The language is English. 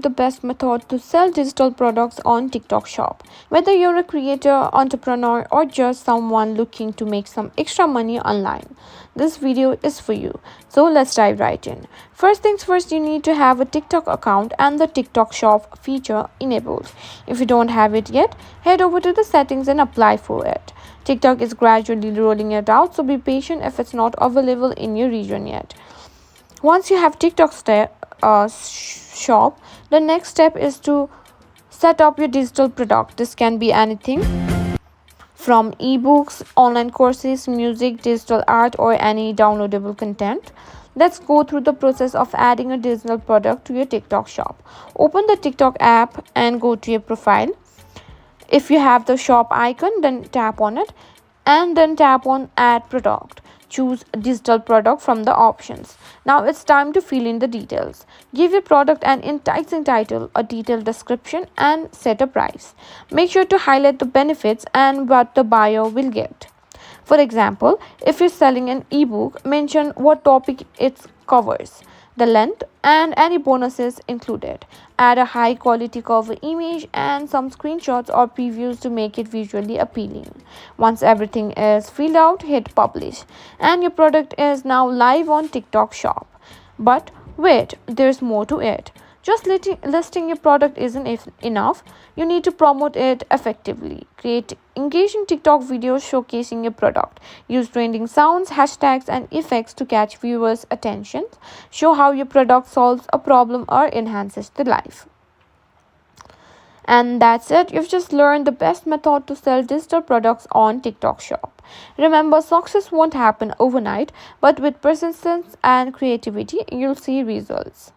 The best method to sell digital products on TikTok Shop. Whether you're a creator, entrepreneur, or just someone looking to make some extra money online, this video is for you. So let's dive right in. First things first, you need to have a TikTok account and the TikTok Shop feature enabled. If you don't have it yet, head over to the settings and apply for it. TikTok is gradually rolling it out, so be patient if it's not available in your region yet. Once you have shop, the next step is to set up your digital product. This can be anything from ebooks, online courses, music, digital art, or any downloadable content. Let's go through the process of adding a digital product to your TikTok shop. Open the TikTok app and go to your profile. If you have the shop icon, then tap on it and then tap on add product. Choose digital product from the options. Now it's time to fill in the details. Give your product an enticing title, a detailed description, and set a price. Make sure to highlight the benefits and what the buyer will get. For example, if you're selling an ebook, mention what topic it covers, the length, and any bonuses included. Add a high quality cover image and some screenshots or previews to make it visually appealing. Once everything is filled out, hit publish, and your product is now live on TikTok Shop. But wait, there's more to it. Just listing your product isn't enough. You need to promote it effectively. Create engaging TikTok videos showcasing your product. Use trending sounds, hashtags, and effects to catch viewers' attention. Show how your product solves a problem or enhances the life. And that's it. You've just learned the best method to sell digital products on TikTok Shop. Remember, success won't happen overnight, but with persistence and creativity, you'll see results.